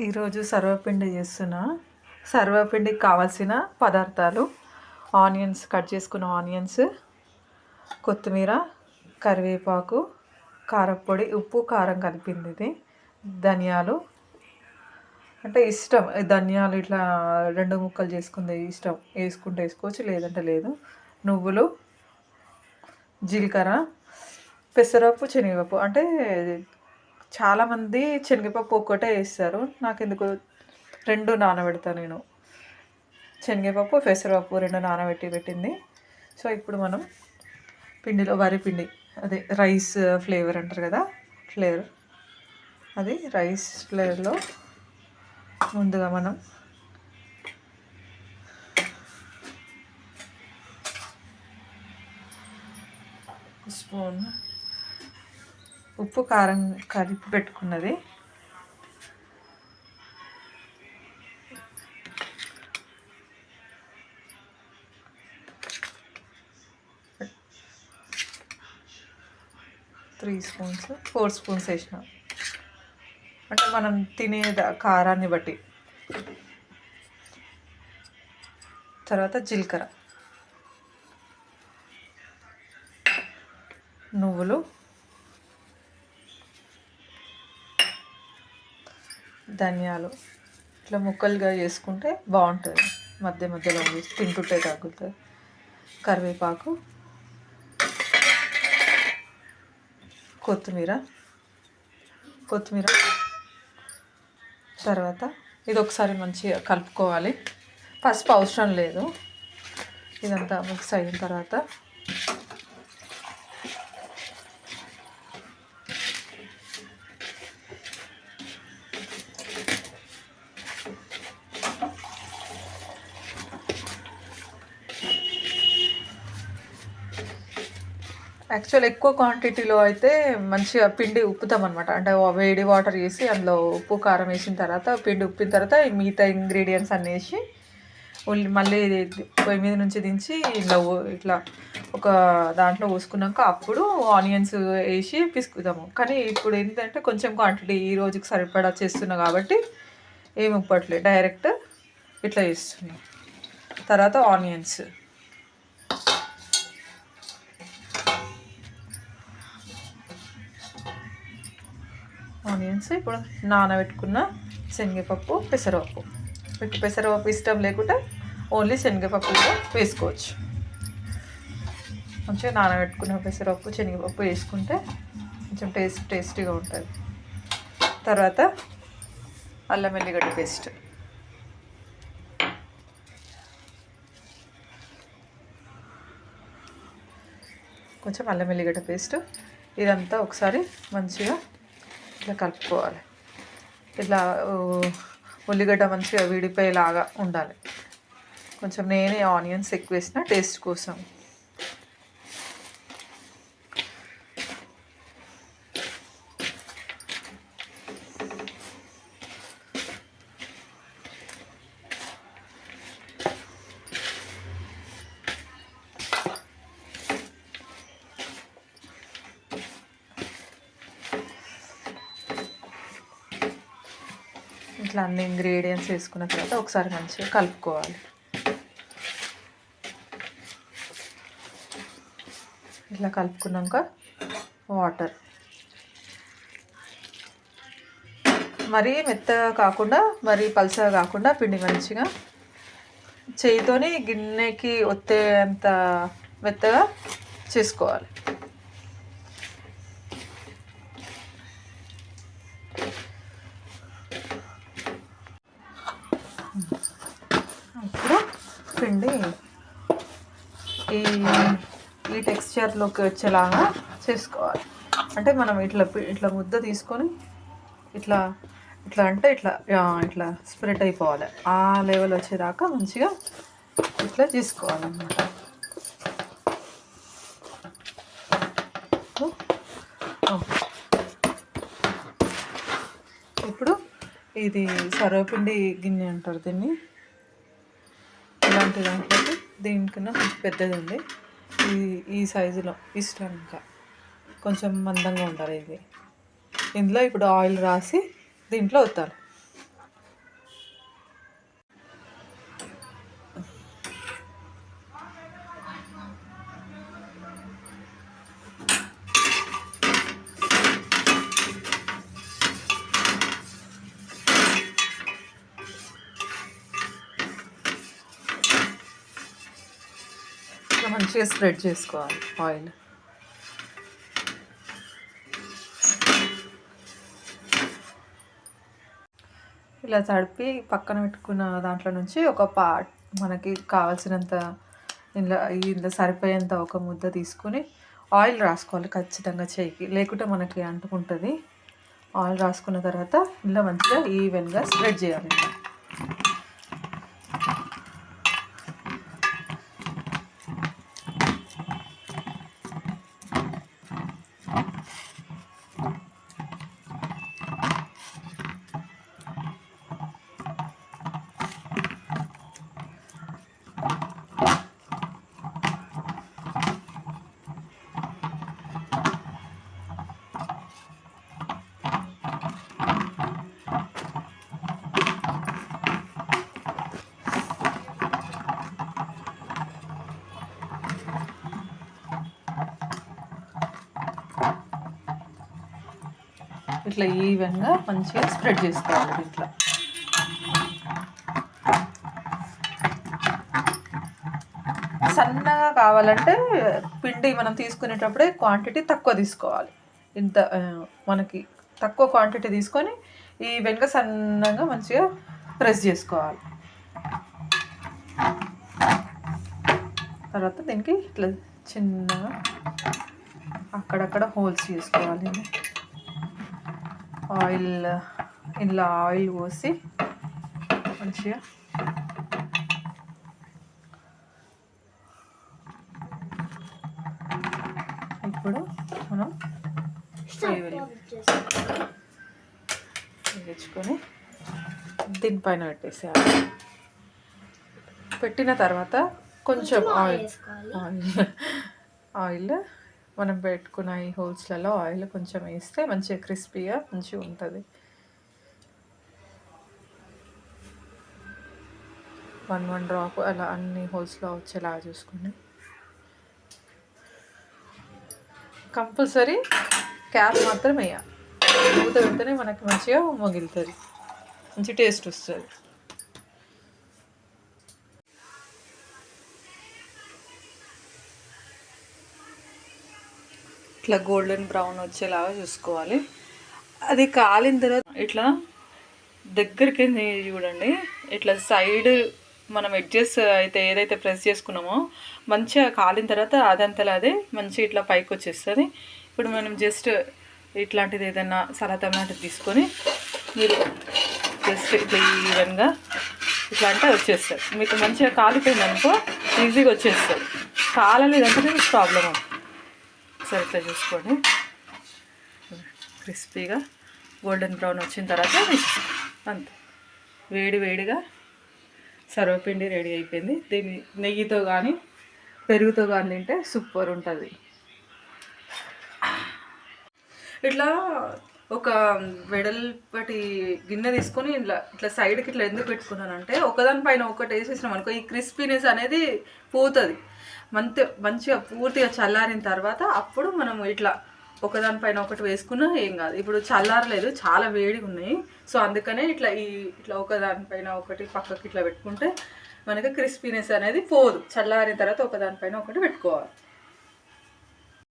ఈరోజు సర్వపిండి చేస్తున్నా. సర్వపిండికి కావాల్సిన పదార్థాలు: ఆనియన్స్, కట్ చేసుకున్న ఆనియన్స్, కొత్తిమీర, కరివేపాకు, కారపొడి, ఉప్పు, కారం కలిపింది ఇది, ధనియాలు. అంటే ఇష్టం, ధనియాలు ఇట్లా 2 ముక్కలు చేసుకుంది ఇష్టం, వేసుకుంటే వేసుకోవచ్చు, లేదంటే లేదు. నువ్వులు, జీలకర్ర, పెసరపప్పు, శనగపప్పు. అంటే చాలామంది శనగపప్పు ఒక్కటే వేస్తారు, నాకెందుకు 2 నానబెడతాను నేను. శనగపప్పు, పెసరపప్పు 2 పెట్టింది. సో ఇప్పుడు మనం పిండిలో వరి పిండి, అదే రైస్ ఫ్లేవర్ అంటారు కదా, ఫ్లేవర్, అది రైస్ ఫ్లేవర్లో ముందుగా మనం స్పూన్ ఉప్పు, కారం కలిపి పెట్టుకున్నది, స్పూన్స్ 4 స్పూన్స్ వేసిన, అంటే మనం తినే కారాన్ని బట్టి. తర్వాత జీలకర్ర, నువ్వులు, ధనియాలు ఇట్లా ముక్కలుగా చేసుకుంటే బాగుంటుంది, మధ్య మధ్యలో తింటుంటే తగ్గుతుంది. కరివేపాకు, కొత్తిమీర. తర్వాత ఇది ఒకసారి మంచిగా కలుపుకోవాలి. పసుపు అవసరం లేదు. ఇదంతా మిక్స్ అయిన తర్వాత యాక్చువల్ ఎక్కువ క్వాంటిటీలో అయితే మంచిగా పిండి ఉప్పుతాం అనమాట. అంటే వేడి వాటర్ వేసి అందులో ఉప్పు, కారం వేసిన తర్వాత, పిండి ఉప్పిన తర్వాత మిగతా ఇంగ్రీడియంట్స్ అన్నీ వేసి మళ్ళీ పొయ్యి మీద నుంచి దించి ఇట్లా ఒక దాంట్లో పోసుకున్నాక అప్పుడు ఆనియన్స్ వేసి పిసుకుతాము. కానీ ఇప్పుడు ఏంటంటే కొంచెం క్వాంటిటీ ఈ రోజుకి సరిపడా చేస్తున్నా కాబట్టి ఏమి ఉప్పట్లేదు, డైరెక్ట్ ఇట్లా చేస్తున్నాం. తర్వాత ఆనియన్స్ ఇప్పుడు నానబెట్టుకున్న శనగపప్పు, పెసరపప్పు. మీకు పెసరపప్పు ఇష్టం లేకుంటే ఓన్లీ శనగపప్పు వేసుకోవచ్చు. మంచిగా నానబెట్టుకున్న పెసరపప్పు, శనగపప్పు వేసుకుంటే కొంచెం టేస్టీగా ఉంటుంది. తర్వాత అల్లం వెల్లిగడ్డ పేస్ట్, కొంచెం అల్లం వెల్లిగడ్డ పేస్ట్. ఇదంతా ఒకసారి మంచిగా ఇట్లా కలుపుకోవాలి. ఇట్లా ఉల్లిగడ్డ మంచిగా విడిపోయేలాగా ఉండాలి. కొంచెం నేనే ఆనియన్స్ ఎక్కువ వేసిన టేస్ట్ కోసం. ఇట్లా అన్ని ఇంగ్రీడియంట్స్ వేసుకున్న తర్వాత ఒకసారి మంచిగా కలుపుకోవాలి. ఇట్లా కలుపుకున్నాక వాటర్, మరీ మెత్తగా కాకుండా మరీ పలుచగా కాకుండా పిండి మంచిగా చేయితోని గిన్నెకి ఒత్తేంత మెత్తగా చేసుకోవాలి. ఇప్పుడు పిండి ఈ టెక్స్చర్లోకి వచ్చేలాగా చేసుకోవాలి. అంటే మనం ఇట్లా ముద్ద తీసుకొని ఇట్లా అంటే ఇట్లా స్ప్రెడ్ అయిపోవాలి. ఆ లెవెల్ వచ్చేదాకా మంచిగా ఇట్లా చేసుకోవాలన్నమాట. ఇప్పుడు ఇది సర్వపిండి గిన్నె అంటారు దీన్ని. ఇలాంటి దాంట్లో దీనికన్నా కొంచెం పెద్దది ఉంది, ఈ సైజులో ఇష్టం. ఇంకా కొంచెం మందంగా ఉండాలి ఇది. ఇందులో ఇప్పుడు ఆయిల్ రాసి దీంట్లో వత్తాలి. మంచిగా స్ప్రెడ్ చేసుకోవాలి ఆయిల్. ఇలా తడిపి పక్కన పెట్టుకున్న దాంట్లో నుంచి ఒక మనకి కావాల్సినంత ఇందులో సరిపోయేంత ఒక ముద్ద తీసుకొని ఆయిల్ రాసుకోవాలి ఖచ్చితంగా చేయికి, లేకుంటే మనకి అంటుకుంటుంది. ఆయిల్ రాసుకున్న తర్వాత ఇలా మంచిగా ఈవెన్గా స్ప్రెడ్ చేయాలి. ఇట్లా ఈవెన్గా మంచిగా స్ప్రెడ్ చేసుకోవాలి. ఇట్లా సన్నగా కావాలంటే పిండి మనం తీసుకునేటప్పుడే క్వాంటిటీ తక్కువ తీసుకోవాలి. ఇంత మనకి తక్కువ క్వాంటిటీ తీసుకొని ఈవెన్గా సన్నగా మంచిగా ప్రెస్ చేసుకోవాలి. తర్వాత దీనికి ఇట్లా చిన్నగా అక్కడక్కడ హోల్స్ చేసుకోవాలి. ఇలా ఆయిల్ పోసి మంచిగా ఇప్పుడు మనం తెచ్చుకొని దీనిపైన పెట్టేసేయాలి. పెట్టిన తర్వాత కొంచెం ఆయిల్ మనం పెట్టుకున్న ఈ హోల్స్లలో ఆయిల్ కొంచెం వేస్తే మంచిగా క్రిస్పీగా మంచిగా ఉంటుంది. 1 డ్రాప్ అలా అన్ని హోల్స్లో వచ్చేలాగా చూసుకుని కంపల్సరీ క్యాప్ మాత్రం వేయాలి. మూత పెడితేనే మనకి మంచిగా మొగిలుతుంది, మంచి టేస్ట్ వస్తుంది. ఇట్లా గోల్డెన్ బ్రౌన్ వచ్చేలాగా చూసుకోవాలి. అది కాలిన తర్వాత ఇట్లా దగ్గరికి చూడండి, ఇట్లా సైడ్ మనం ఎడ్జెస్ అయితే ఏదైతే ప్రెస్ చేసుకున్నామో మంచిగా కాలిన తర్వాత అదంతలా అదే మంచిగా ఇట్లా పైకి వచ్చేస్తుంది. ఇప్పుడు మనం జస్ట్ ఇట్లాంటిది ఏదైనా సలాతం లాంటిది తీసుకొని మీరు జస్ట్ ఇట్లా ఈవెన్గా ఇట్లా అంటే వచ్చేస్తుంది. మీకు మంచిగా కాలిపోయింది అనుకో ఈజీగా వచ్చేస్తుంది. కాలలేదంటే మీకు ప్రాబ్లం అవుతుంది. సరే ఇట్లా చూసుకోండి, క్రిస్పీగా గోల్డెన్ బ్రౌన్ వచ్చిన తర్వాత అంతే, వేడిగా సర్వపిండి రెడీ అయిపోయింది. దీన్ని నెయ్యితో కానీ పెరుగుతో కానీ తింటే సూపర్ ఉంటుంది. ఇట్లా ఒక వెడల్పటి గిన్నె తీసుకొని ఇట్లా సైడ్కి ఇట్లా ఎందుకు పెట్టుకున్నానంటే ఒకదానిపైన ఒకటి వేసేసినాం అనుకో ఈ క్రిస్పీనెస్ అనేది పోతుంది. మంచిగా పూర్తిగా చల్లారిన తర్వాత అప్పుడు మనం ఇట్లా ఒకదానిపైన ఒకటి వేసుకున్నా ఏం కాదు. ఇప్పుడు చల్లారలేదు, చాలా వేడిగా ఉన్నాయి. సో అందుకనే ఇట్లా ఒకదానిపైన ఒకటి పక్కకి ఇట్లా పెట్టుకుంటే మనకి క్రిస్పీనెస్ అనేది పోదు. చల్లారిన తర్వాత ఒకదానిపైన ఒకటి పెట్టుకోవాలి.